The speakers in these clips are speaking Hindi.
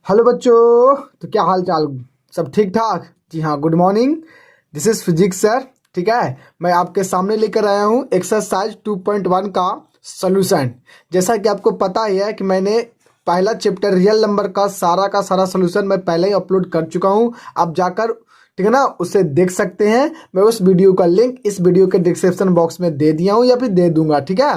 हेलो बच्चों। तो क्या हाल चाल, सब ठीक ठाक? जी हाँ, good morning. This is physics sir. ठीक है, मैं आपके सामने लेकर आया हूँ एक्सरसाइज 2.1 का सॉल्यूशन। जैसा कि आपको पता ही है कि मैंने पहला चैप्टर रियल नंबर का सारा सॉल्यूशन मैं पहले ही अपलोड कर चुका हूँ। आप जाकर, ठीक है ना, उसे देख सकते हैं। मैं उस वीडियो का लिंक इस वीडियो के डिस्क्रिप्शन बॉक्स में दे दिया हूँ या फिर दे दूंगा। ठीक है,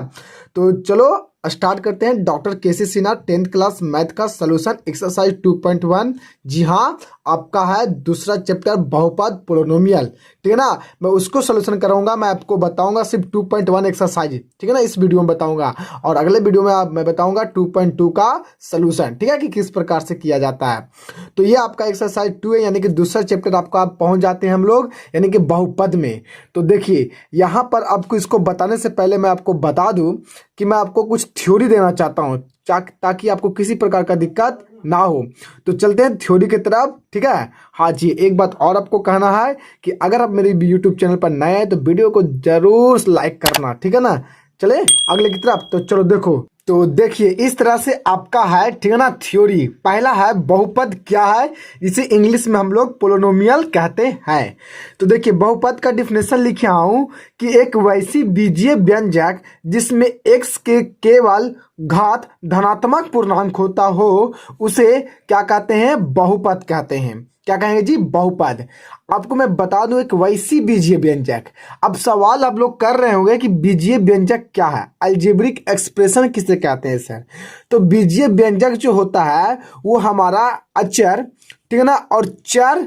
तो चलो स्टार्ट करते हैं। डॉक्टर केसी सिन्हा 10th क्लास मैथ का सॉल्यूशन एक्सरसाइज 2.1। जी हाँ, आपका है दूसरा चैप्टर बहुपद पोलिनोमियल। ठीक है ना, मैं उसको सॉल्यूशन कराऊंगा। मैं आपको बताऊंगा सिर्फ 2.1 एक्सरसाइज, ठीक है ना, इस वीडियो में बताऊंगा। और अगले वीडियो में मैं बताऊंगा 2.2 का सॉल्यूशन, ठीक है, कि किस प्रकार से किया जाता है। तो ये आपका एक्सरसाइज 2 है, यानी कि दूसरा चैप्टर आपका पहुंच जाते हैं हम लोग, यानी कि बहुपद में। तो देखिए, यहाँ पर आपको इसको बताने से पहले मैं आपको बता दूं कि मैं आपको कुछ थ्योरी देना चाहता हूँ ताकि आपको किसी प्रकार का दिक्कत ना हो। तो चलते हैं थ्योरी की तरफ। ठीक है, हाँ जी, एक बात और आपको कहना है कि अगर आप मेरे यूट्यूब चैनल पर नए हैं तो वीडियो को जरूर लाइक करना, ठीक है ना। चले अगले की तरफ। तो चलो देखो, तो देखिए इस तरह से आपका है, ठीक है ना। थ्योरी पहला है बहुपद क्या है, इसे इंग्लिश में हम लोग पोलिनोमियल कहते हैं। तो देखिए बहुपद का डिफिनेशन लिखा हूं कि एक वैसी बीजीय व्यंजक जिसमें x के केवल घात धनात्मक पूर्णांक होता हो उसे क्या कहते हैं, बहुपद कहते हैं। क्या कहेंगे जी, बहुपद। आपको मैं बता दूं एक वैसी बीजीय व्यंजक। अब सवाल आप लोग कर रहे होंगे कि बीजीय व्यंजक क्या है, अलजेब्रिक एक्सप्रेशन किसे कहते हैं सर। तो बीजीय व्यंजक जो होता है वो हमारा अचर, ठीक है ना, और चर,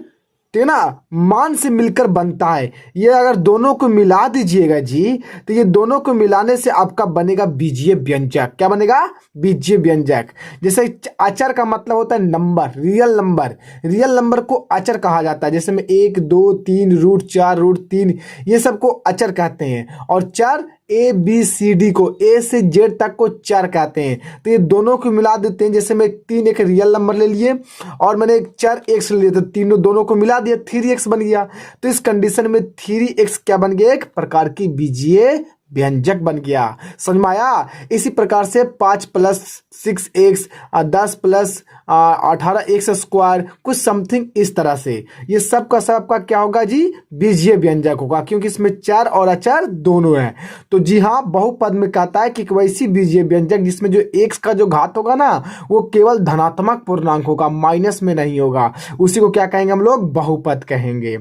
ठीक है ना, मान से मिलकर बनता है। ये अगर दोनों को मिला दीजिएगा जी, तो ये दोनों को मिलाने से आपका बनेगा बीजीय व्यंजक। क्या बनेगा, बीजीय व्यंजक। जैसे अचर का मतलब होता है number, real number. Real number को अचर कहा जाता है। जैसे में 1 2 3 रूट 4 रूट 3, ये सबको अचर कहते हैं। और चर ए बी सी डी को, ए से जेड तक को चर कहते हैं। तो ये दोनों को मिला देते हैं। जैसे मैं 3 एक रियल नंबर ले लिए और मैंने एक चर एक्स ले लिया, तो तीनों दोनों को मिला दिया, 3x बन गया। तो इस कंडीशन में 3x क्या बन गया, एक प्रकार की बीजीय व्यंजक बन गया। समझ में आया। इसी प्रकार से 5 + 6x 10 + 18x स्क्वायर, कुछ समथिंग इस तरह से। ये सब का सब आपका क्या होगा जी, बीजीय व्यंजक होगा, क्योंकि इसमें चर और अचर दोनों है। तो जी हाँ, बहुपद में कहता है कि वैसी बीजीय व्यंजक जिसमें जो x का जो घात होगा ना वो केवल धनात्मक पूर्णांक होगा, माइनस में नहीं होगा, उसी को क्या कहेंगे हम लोग, बहुपद कहेंगे।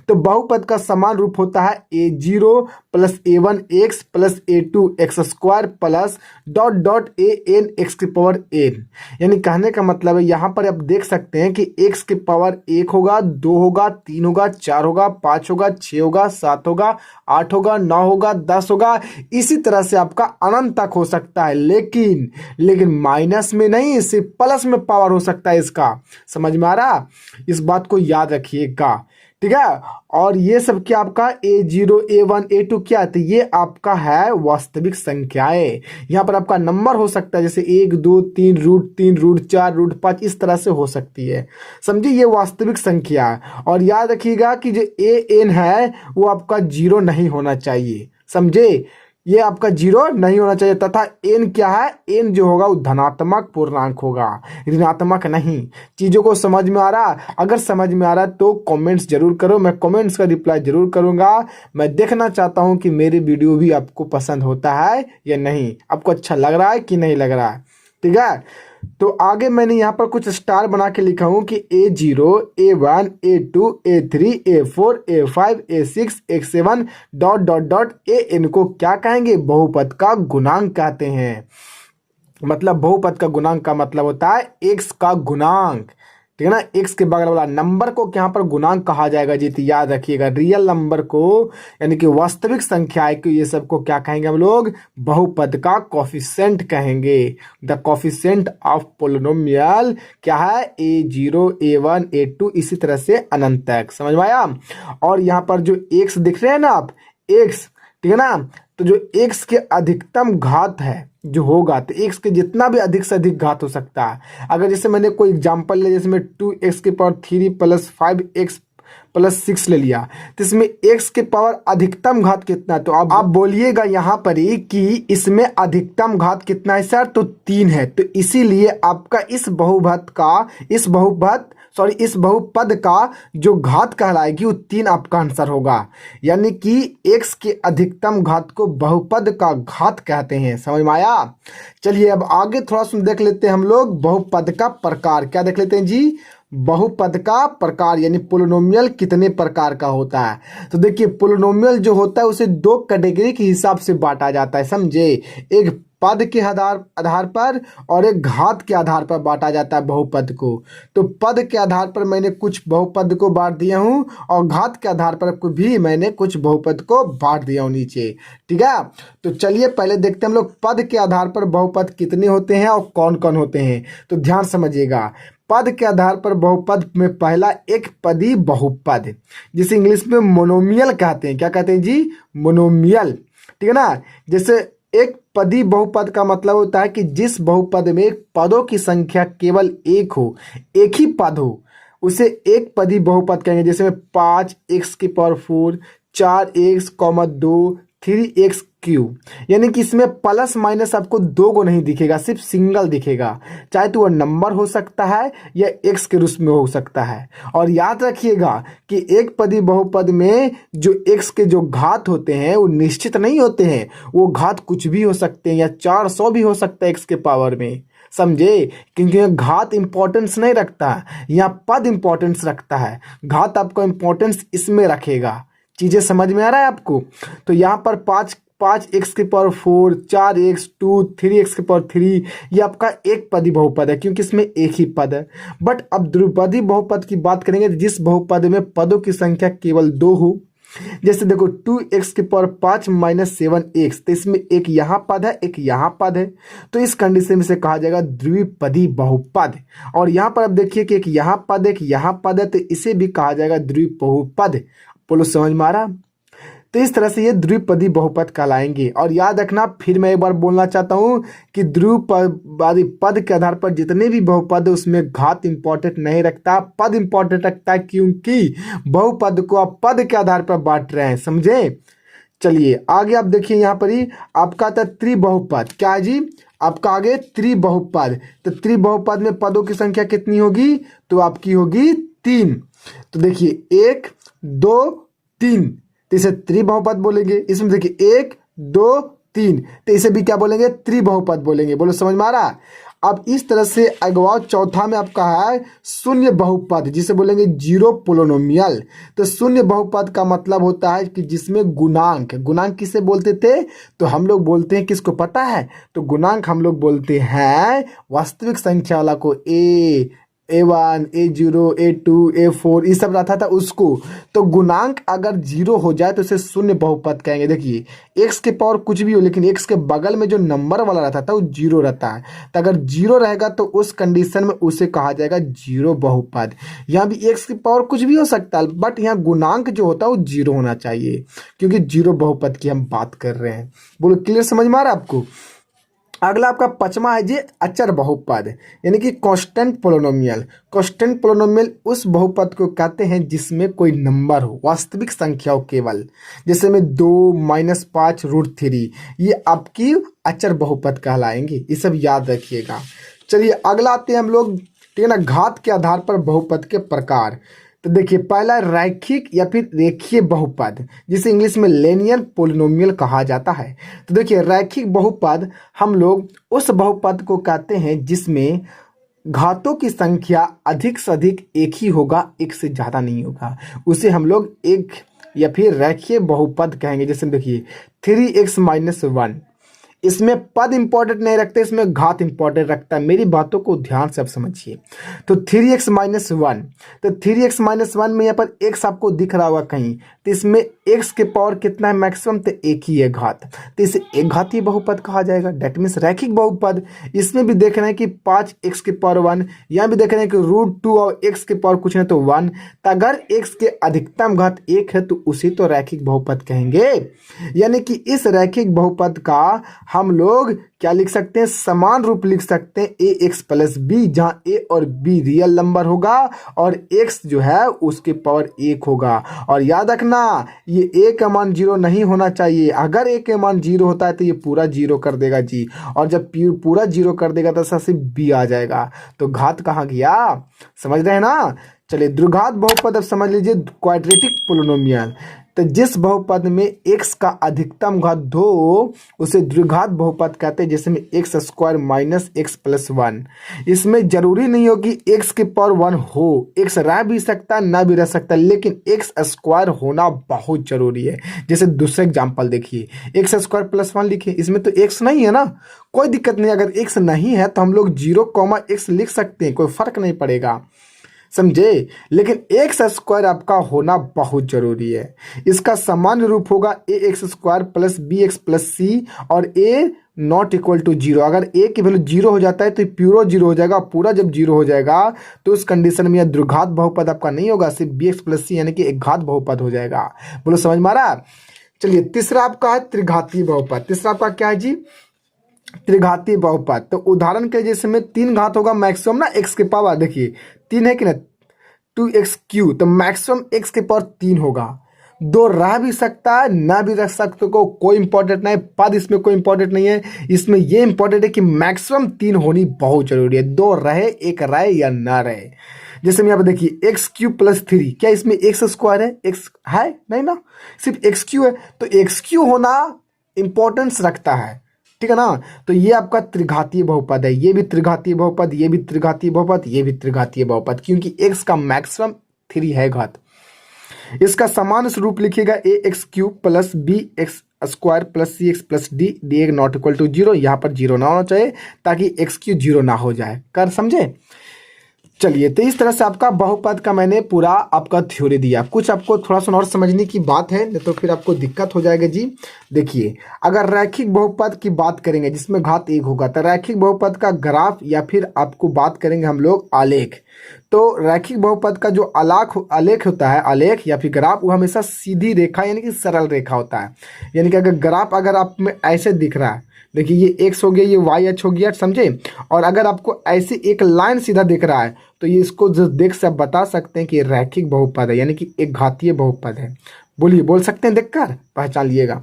तो बहुपद का समान रूप होता है a0 + a1x + a2x square plus dot dot an x की पावर n। यानी कहने का मतलब है, यहाँ पर आप देख सकते हैं कि x की पावर 1 होगा, 2 होगा, 3 होगा, 4 होगा, 5 होगा, 6 होगा, 7 होगा, 8 होगा, 9 होगा, 10 होगा। इसी तरह से आपका अनंत तक हो सकता है, लेकिन माइनस में नहीं, सिर्फ प्लस में पावर हो सकता है इसका। समझ में आ रहा, इस बात को याद रखिएगा, ठीक है। और ये सब क्या आपका a0 a1 a2 क्या है, तो ये आपका है वास्तविक संख्याएं। यहाँ पर आपका नंबर हो सकता है, जैसे 1 2 3 रूट 3 रूट 4 रूट 5, इस तरह से हो सकती है। समझिए, ये वास्तविक संख्या है। और याद रखिएगा कि जो an है वो आपका 0 नहीं होना चाहिए, समझे, ये आपका 0 नहीं होना चाहिए। तथा n क्या है, n जो होगा वो धनात्मक पूर्णांक होगा, ऋणात्मक नहीं। चीजों को समझ में आ रहा, अगर समझ में आ रहा है तो कमेंट्स जरूर करो, मैं कमेंट्स का रिप्लाई जरूर करूंगा। मैं देखना चाहता हूं कि मेरी वीडियो भी आपको पसंद होता है या नहीं, आपको अच्छा लग रहा है कि नहीं लग रहा है, ठीक है। तो आगे मैंने यहाँ पर कुछ स्टार बना के लिखा हूं कि a0 a1 a2 a3 a4 a5 a6 a7 dot dot dot an को क्या कहेंगे, बहुपद का गुणांक कहते हैं। मतलब बहुपद का गुणांक का मतलब होता है x का गुणांक, ठीक है ना। x के बगल वाला नंबर को यहाँ पर गुणांक कहा जाएगा जी। तो याद रखिएगा, रियल नंबर को यानी कि वास्तविक संख्याएं को, ये सब को क्या कहेंगे हम लोग, बहुपद का कोफिशिएंट कहेंगे। द कोफिशिएंट ऑफ पोलिनोमियल क्या है, a0 a1 a2 इसी तरह से अनंत तक। समझ में आया। और यहाँ पर जो x दिख रहे हैं ना आप, x, ठीक है ना, तो जो x के अधिकतम घात है जो होगा, तो x के जितना भी अधिक से अधिक घात हो सकता है। अगर जैसे मैंने कोई एग्जांपल ले, जैसे मैं 2x की पावर 3 + 5x +6 ले लिया, तो इसमें x के पावर अधिकतम घात कितना है? तो अब आप बोलिएगा यहाँ पर ही कि इसमें अधिकतम घात कितना है सर? तो 3 है। तो इसीलिए आपका इस बहुपद का जो घात कहलाएगी वो 3 आपका आंसर होगा। यानी कि x के अधिकतम घात को बहुपद का घात कहते हैं। समझ में आया? चलिए अब आगे थोड़ा सा देख लेते हैं हम लोग बहुपद का प्रकार। क्या देख लेते हैं जी? बहुपद का प्रकार यानी पोलिनोमियल कितने प्रकार का होता है। तो देखिए पोलिनोमियल जो होता है उसे 2 कैटेगरी के हिसाब से बांटा जाता है, समझे? एक पद के आधार पर और एक घात के आधार पर बांटा जाता है बहुपद को। तो पद के आधार पर मैंने कुछ बहुपद को बांट दिया हूँ और घात के आधार पर भी मैंने कुछ बहुपद को बांट दिया हूँ नीचे, ठीक है? तो चलिए पहले देखते हैं हम लोग पद के आधार पर बहुपद कितने होते हैं और कौन कौन होते हैं। तो ध्यान समझिएगा, पद के आधार पर बहुपद में पहला एक पदी बहुपद, जिसे इंग्लिश में मोनोमियल कहते हैं। क्या कहते हैं जी? मोनोमियल, ठीक है ना? जैसे एक पदी बहुपद का मतलब होता है कि जिस बहुपद में पदों की संख्या केवल एक हो, एक ही पद हो, उसे एक पदी बहुपद कहेंगे। जैसे में 5x⁴, 4x, 2, 3x³ यानी कि इसमें प्लस माइनस आपको 2 को नहीं दिखेगा, सिर्फ सिंगल दिखेगा। चाहे तो वह नंबर हो सकता है या x के रूप में हो सकता है। और याद रखिएगा कि एक पदी बहुपद में जो x के जो घात होते हैं वो निश्चित नहीं होते हैं, वो घात कुछ भी हो सकते हैं या 400 भी हो सकता है x के पावर में, समझे? क्योंकि घात इंपॉर्टेंस नहीं रखता है, यहाँ पद इंपॉर्टेंस रखता है। घात आपको इंपॉर्टेंस इसमें रखेगा। चीजें समझ में आ रहा है आपको? तो यहाँ पर 5x⁴, 4x, 2, 3x⁴ ये आपका एक पदी बहुपद है क्योंकि इसमें एक ही पद है। बट अब द्विपदी बहुपद की बात करेंगे जिस बहुपद में पदों की संख्या केवल 2 हो। जैसे देखो 2x⁵ -7x, तो इसमें एक यहाँ पद है, एक यहाँ पद है, तो इस कंडीशन में से कहा जाएगा द्विपदी बहुपद। और यहाँ पर अब देखिए कि एक यहाँ पद एक यहाँ पद है, तो इसे भी कहा जाएगा द्विबहुपद। बोलो समझ में आ रहा? तो इस तरह से ये द्विपदी बहुपद कहलाएंगे। और याद रखना, फिर मैं एक बार बोलना चाहता हूँ कि द्विपदी पद के आधार पर जितने भी बहुपद है उसमें घात इंपॉर्टेंट नहीं रखता, पद इंपॉर्टेंट रखता है, क्योंकि बहुपद को आप पद के आधार पर बांट रहे हैं, समझे? चलिए आगे आप देखिए, यहाँ पर ही आपका था त्रिबहुपद। क्या है जी? आपका आगे त्रिबहुपद। तो त्रिबहुपद में पदों की संख्या कितनी होगी? तो आपकी होगी 3। तो देखिए 1, 2, 3, तो इसे त्रिबहुपद बोलेंगे। इसमें देखिए 1, 2, 3, तो इसे भी क्या बोलेंगे? त्रिबहुपद बोलेंगे। बोलो समझ में आ रहा? अब इस तरह से अगवा चौथा में आपका है शून्य बहुपद, जिसे बोलेंगे जीरो पोलिनोमियल। तो शून्य बहुपद का मतलब होता है कि जिसमें गुणांक किसे बोलते थे? तो हम लोग बोलते हैं, किसको पता है? तो गुणांक हम लोग बोलते हैं वास्तविक संख्या वाला को, A1, A0, A2, A4 ये सब रहता था उसको। तो गुणांक अगर 0 हो जाए तो उसे शून्य बहुपद कहेंगे। देखिए x के पावर कुछ भी हो, लेकिन x के बगल में जो नंबर वाला रहता था वो 0 रहता है। तो अगर 0 रहेगा तो उस कंडीशन में उसे कहा जाएगा जीरो बहुपद। यहाँ भी x के पावर कुछ भी हो सकता है, बट यहाँ गुणांक जो होता है वो 0 होना चाहिए, क्योंकि जीरो बहुपद की हम बात कर रहे हैं। बोलो क्लियर, समझ में आ रहा है आपको? अगला आपका पांचवा है जी अचर बहुपद, यानी कि कांस्टेंट पोलिनोमियल। कांस्टेंट पोलिनोमियल उस बहुपद को कहते हैं जिसमें कोई नंबर हो, वास्तविक संख्या हो केवल। जैसे में 2, -5√3, ये आपकी अचर बहुपद कहलाएंगे। ये सब याद रखिएगा। चलिए अगला आते हैं हम लोग, ठीक है ना, घात के आधार पर बहुपद के प्रकार। तो देखिए पहला रैखिक या फिर रेखीय बहुपद, जिसे इंग्लिश में लिनियर पोलिनोमियल कहा जाता है। तो देखिए रैखिक बहुपद हम लोग उस बहुपद को कहते हैं जिसमें घातों की संख्या अधिक से अधिक एक ही होगा, एक से ज़्यादा नहीं होगा। उसे हम लोग एक या फिर रैखिक बहुपद कहेंगे। जैसे देखिए 3x-1, इसमें पद इंपॉर्टेंट नहीं रखते, इसमें घात इंपॉर्टेंट रखता है। मेरी बातों को ध्यान से आप समझिए। तो 3x-1, तो 3x-1 में यहाँ पर x आपको दिख रहा होगा कहीं, तो इसमें x के पावर कितना है मैक्सिमम? तो एक ही है घात, तो इसे एक घातीय बहुपद कहा जाएगा। डेट मीन्स रैखिक बहुपद। इसमें भी देख रहे हैं कि 5x⁴, यहाँ भी देख रहे हैं कि √2 और x के पावर कुछ नहीं तो 1। तो अगर x के अधिकतम घात 1 है तो उसी तो रैखिक बहुपद कहेंगे। यानी कि इस रैखिक बहुपद का हम लोग क्या लिख सकते हैं, समान रूप लिख सकते हैं ए एक्स प्लस बी, जहाँ ए और बी रियल नंबर होगा और एक्स जो है उसके पावर 1 होगा। और याद रखना ये ए का मान 0 नहीं होना चाहिए, अगर ए का मान 0 होता है तो ये पूरा 0 कर देगा जी, और जब पूरा 0 कर देगा तो सबसे बी आ जाएगा। तो घात कहाँ गया, समझ रहे हैं ना। चलिए द्विघात बहुपद अब समझ लीजिए, क्वाड्रेटिक पोलिनोमियल। तो जिस बहुपद में x का अधिकतम घात 2 उसे द्विघात बहुपद कहते हैं, जिसमें x square minus x plus 1। इसमें जरूरी नहीं हो कि x के पावर 1 हो, x रह भी सकता है ना भी रह सकता है, लेकिन एक्स स्क्वायर होना बहुत जरूरी है। जैसे दूसरे एग्जाम्पल देखिए, एक्स स्क्वायर प्लस 1 लिखिए, इसमें तो x नहीं है ना, कोई दिक्कत नहीं। अगर x नहीं है तो हम लोग 0, x लिख सकते हैं, कोई फर्क नहीं पड़ेगा, समझे। लेकिन एक्स स्क्वायर आपका होना बहुत जरूरी है। इसका सामान्य रूप होगा A X square plus B X plus C, और ए नॉट इक्वल टू 0। अगर ए की वैल्यू 0 हो जाता है तो प्यूरो 0 हो जाएगा, पूरा जब 0 हो जाएगा तो उस कंडीशन में यह द्विघात बहुपद आपका नहीं होगा, सिर्फ बी एक्स प्लस सी यानी कि एक घात बहुपद हो जाएगा। बोलो समझ मारा। चलिए तीसरा आपका है त्रिघातीय बहुपद। तीसरा आपका क्या है जी, त्रिघातीय बहुपद। तो उदाहरण के जैसे में 3 घात होगा मैक्सिमम ना x के पावर, देखिए 3 है कि ना, 2x3, तो मैक्सिमम x के पावर 3 होगा। 2 रह भी सकता है ना भी रह सकते को, कोई इंपॉर्टेंट नहीं, पद इसमें कोई इंपॉर्टेंट नहीं है। इसमें ये इंपॉर्टेंट है कि मैक्सिमम 3 होनी बहुत जरूरी है, 2 रहे 1 रहे या ना रहे। जैसे में यहाँ पे देखिए x³ प्लस 3, क्या इसमें एक्स स्क्वायर है, x है नहीं ना, सिर्फ x³ है, तो x³ होना इंपॉर्टेंस रखता है, ठीक है ना। तो ये आपका त्रिघातीय बहुपद है, ये भी त्रिघातीय बहुपद, ये भी त्रिघातीय बहुपद, ये भी त्रिघातीय बहुपद, क्योंकि x का मैक्सिमम 3 है घात। इसका समान स्वरूप लिखिएगा A X cube plus B X square plus C X plus D, D naught equal to 0। यहाँ पर 0 ना होना चाहिए ताकि x³ 0 ना हो जाए, कर समझे। चलिए तो इस तरह से आपका बहुपद का मैंने पूरा आपका थ्योरी दिया। कुछ आपको थोड़ा सा और समझने की बात है, नहीं तो फिर आपको दिक्कत हो जाएगा जी। देखिए अगर रैखिक बहुपद की बात करेंगे जिसमें घात 1 होगा, तो रैखिक बहुपद का ग्राफ या फिर आपको बात करेंगे हम लोग आलेख। तो रैखिक बहुपद का जो आलेख होता है, आलेख या फिर ग्राफ, वो हमेशा सीधी रेखा यानी कि सरल रेखा होता है। यानी कि अगर ग्राफ अगर आप में ऐसे दिख रहा है, देखिए ये x हो गया, ये y h हो गया, समझे। और अगर आपको ऐसे एक लाइन सीधा दिख रहा है तो ये इसको जो देख से आप बता सकते हैं कि ये रैखिक बहुपद है, यानी कि एक घातीय बहुपद है। बोलिए, बोल सकते हैं, देखकर पहचान लिएगा।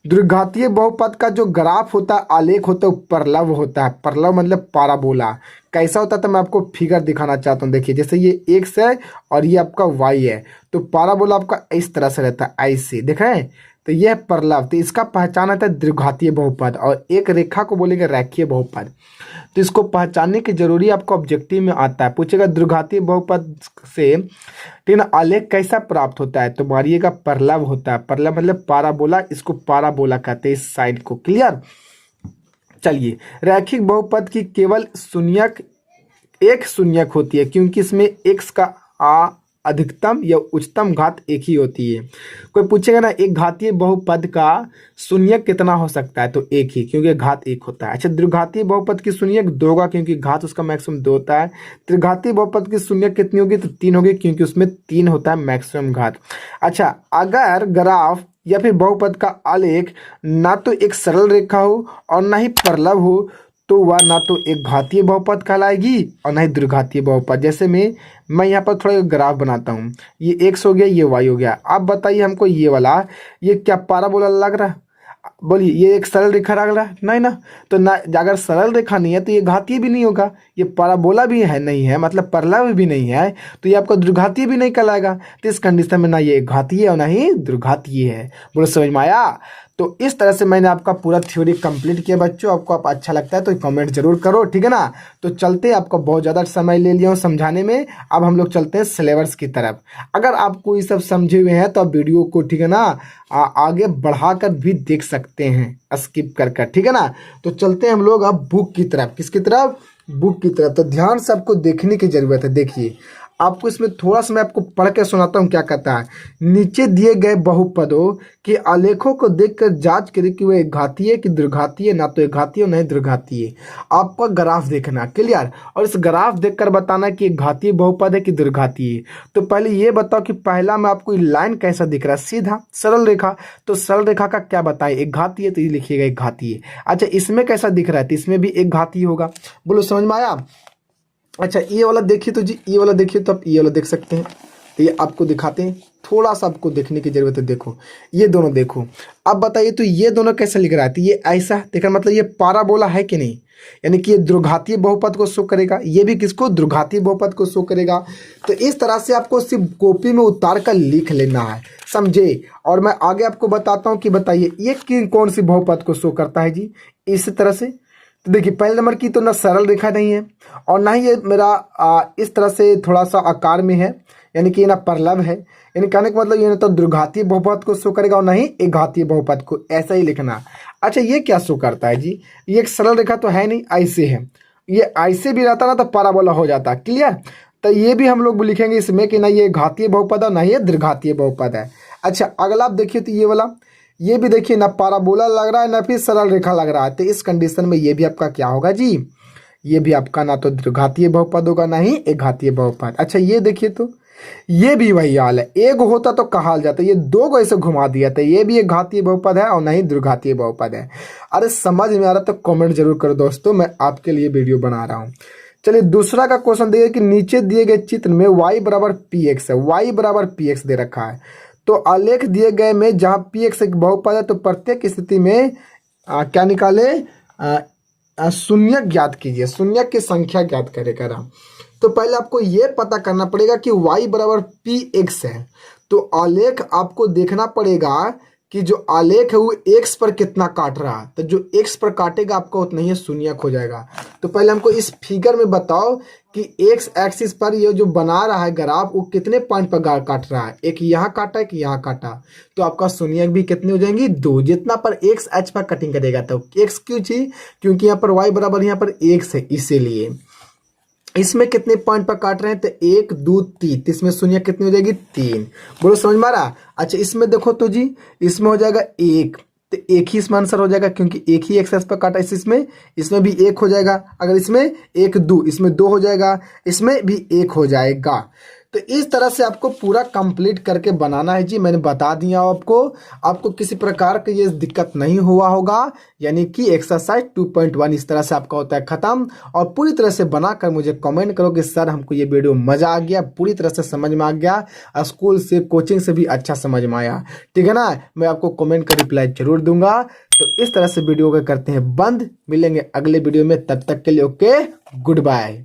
द्विघातीय बहुपद का जो ग्राफ होता है, आलेख होता है, वो परलव होता है। परलव मतलब पाराबोला। कैसा होता है तो मैं आपको फिगर दिखाना चाहता हूँ। देखिए जैसे ये x है और ये आपका y है, तो पाराबोला आपका इस तरह से रहता है, ऐसे देख रहे हैं, तो यह है परलव। तो इसका पहचान आता है द्विघातीय बहुपद, और एक रेखा को बोलेंगे रैखिक बहुपद। तो इसको पहचानने की जरूरी आपको ऑब्जेक्टिव में आता है, पूछेगा द्विघातीय बहुपद से, ठीक ना, आलेख कैसा प्राप्त होता है, तो मारिएगा परलव होता है। परलव मतलब पाराबोला, इसको पाराबोला कहते हैं इस साइड को, क्लियर। चलिए रैखिक बहुपद की केवल शून्यक एक शून्यक होती है, क्योंकि इसमें x का अधिकतम या उच्चतम घात एक ही होती है। कोई पूछेगा ना एक घातीय बहुपद का शून्यक कितना हो सकता है, तो एक ही, क्योंकि घात 1 होता है। अच्छा, द्विघातीय बहुपद की शून्यक 2 होगा, क्योंकि घात उसका मैक्सिमम 2 होता है। त्रिघातीय बहुपद की शून्यक कितनी होगी, तो 3 होगी, क्योंकि उसमें 3 होता है मैक्सिमम घात। अच्छा, अगर ग्राफ या फिर बहुपद का आलेख ना तो एक सरल रेखा हो और ना ही परलव हो, तो वह ना तो एक घातीय बहुपद कहलाएगी और ना ही द्विघातीय बहुपद। जैसे मैं यहाँ पर थोड़ा ग्राफ बनाता हूँ, ये x हो गया, ये y हो गया। अब बताइए हमको ये वाला, ये क्या पाराबोला लग रहा है, बोलिए, ये एक सरल रेखा लग रहा है, नहीं ना। तो ना, अगर सरल रेखा नहीं है तो ये घातीय भी नहीं होगा, ये पाराबोला भी है नहीं है, मतलब परलव भी नहीं है, तो ये आपका द्विघातीय भी नहीं कहलाएगा। तो इस कंडीशन में ना ये घातीय और ना ही द्विघातीय है। बोलो समझ में आया। तो इस तरह से मैंने आपका पूरा थ्योरी कंप्लीट किया बच्चों। आपको आप अच्छा लगता है तो कमेंट जरूर करो, ठीक है ना। तो चलते हैं, आपका बहुत ज़्यादा समय ले लिया हूँ समझाने में, अब हम लोग चलते हैं सिलेबस की तरफ। अगर आपको ये सब समझे हुए हैं तो आप वीडियो को, ठीक है ना, आगे बढ़ाकर भी देख सकते हैं स्किप कर, ठीक है ना। तो चलते हैं हम लोग अब बुक की तरफ। किसकी तरफ, बुक की तरफ। तो ध्यान से आपको देखने की ज़रूरत है। देखिए आपको इसमें थोड़ा सा मैं आपको पढ़ के सुनाता हूँ क्या कहता है। नीचे दिए गए बहुपदों के आलेखों को देखकर जांच करें कि वह घातीय कि दुर्घातीय, ना तो घातीय नहीं दुर्घातीय। आपका ग्राफ देखना, क्लियर, और इस ग्राफ देखकर बताना कि घातीय बहुपद है कि दुर्घातीय। तो पहले ये बताओ कि पहला में आपको लाइन कैसा दिख रहा है, सीधा सरल रेखा, तो सरल रेखा का क्या बताएं, एक घातीय, तो ये लिखिएगा एक घातीय। अच्छा इसमें कैसा दिख रहा है, तो इसमें भी एक घातीय होगा। बोलो समझ में आया। अच्छा ये वाला देखिए तो जी, ये वाला देखिए तो आप ये वाला देख सकते हैं, तो ये आपको दिखाते हैं, थोड़ा सा आपको देखने की जरूरत है। देखो ये दोनों देखो, अब बताइए तो ये दोनों कैसे लिख रहा है, तो ये ऐसा देखा, मतलब ये पाराबोला है कि नहीं, यानी कि ये द्विघातीय बहुपद को शो करेगा, ये भी किसको, द्विघातीय बहुपद को शो करेगा। तो इस तरह से आपको सिर्फ कॉपी में उतार कर लिख लेना है, समझे। और मैं आगे आपको बताता हूँ कि बताइए ये कौन सी बहुपद को शो करता है जी, इस तरह से। तो देखिए पहले नंबर की तो ना सरल रेखा नहीं है और ना ही ये मेरा इस तरह से थोड़ा सा आकार में है, यानी कि ये ना परलव है, यानी कहने का मतलब ये ना तो द्विघातीय बहुपद को शो करेगा और ना ही एक घातीय बहुपद को, ऐसा ही लिखना। अच्छा ये क्या शो करता है जी, ये एक सरल रेखा तो है नहीं, ऐसे है, ये ऐसे भी रहता ना तो पाराबोला हो जाता, क्लियर। तो ये भी हम लोग लिखेंगे इसमें कि ना ये घातीय बहुपद है ना ये द्विघातीय बहुपद है। अच्छा अगला आप देखिए तो ये वाला, ये भी देखिए ना पाराबोला लग रहा है ना फिर सरल रेखा लग रहा है, तो इस कंडीशन में ये भी आपका क्या होगा जी, ये भी आपका ना तो द्विघातीय बहुपद होगा ना ही एक घातीय बहुपद। अच्छा ये देखिए तो ये भी वही हाल है, एक होता तो कहा जाता, ये दो को ऐसे घुमा दिया था, ये भी एक घातीय बहुपद है और ना ही द्विघातीय बहुपद है। अरे समझ में आ रहा तो कमेंट जरूर करो दोस्तों, मैं आपके लिए वीडियो बना रहा हूँ। चलिए दूसरा का क्वेश्चन देखिए कि नीचे दिए गए चित्र में y बराबर px है, y बराबर px दे रखा है, तो आलेख दिए गए में जहाँ px एक बहुपद है तो प्रत्येक स्थिति में क्या निकाले, शून्यक ज्ञात कीजिए, शून्यक की संख्या ज्ञात करेगा। तो पहले आपको ये पता करना पड़ेगा कि y बराबर px है, तो आलेख आपको देखना पड़ेगा कि जो आलेख है वो x पर कितना काट रहा है, तो जो x पर काटेगा आपका उतना ही शून्यक हो जाएगा। तो पहले हमको इस फिगर में बताओ कि x एक्सिस पर ये जो बना रहा है ग्राफ वो कितने पॉइंट पर काट रहा है, एक यहाँ काटा एक यहाँ काटा, तो आपका शून्यक भी कितनी हो जाएंगी, 2, जितना पर x h पर कटिंग करेगा। तो x क्यों चाहिए, क्योंकि यहाँ पर y बराबर यहाँ पर x है, इसीलिए इसमें कितने पॉइंट पर काट रहे हैं, तो 1 2 3, तो इसमें शून्य कितनी हो जाएगी 3। बोलो समझ में आ रहा। अच्छा इसमें देखो तो जी, इसमें हो जाएगा 1, तो एक ही इसमें आंसर हो जाएगा क्योंकि एक ही एक्सेस पर काटा, इसमें भी 1 हो जाएगा, अगर इसमें 1 2, इसमें 2 हो जाएगा, इसमें भी 1 हो जाएगा। तो इस तरह से आपको पूरा कंप्लीट करके बनाना है जी, मैंने बता दिया आपको किसी प्रकार का ये दिक्कत नहीं हुआ होगा, यानी कि एक्सरसाइज 2.1 इस तरह से आपका होता है खत्म। और पूरी तरह से बनाकर मुझे कमेंट करो कि सर हमको ये वीडियो मजा आ गया, पूरी तरह से समझ में आ गया, स्कूल से कोचिंग से भी अच्छा समझ में आया, ठीक है ना। मैं आपको कमेंट का रिप्लाई जरूर दूंगा। तो इस तरह से वीडियो को करते हैं बंद, मिलेंगे अगले वीडियो में, तब तक के लिए ओके, गुड बाय।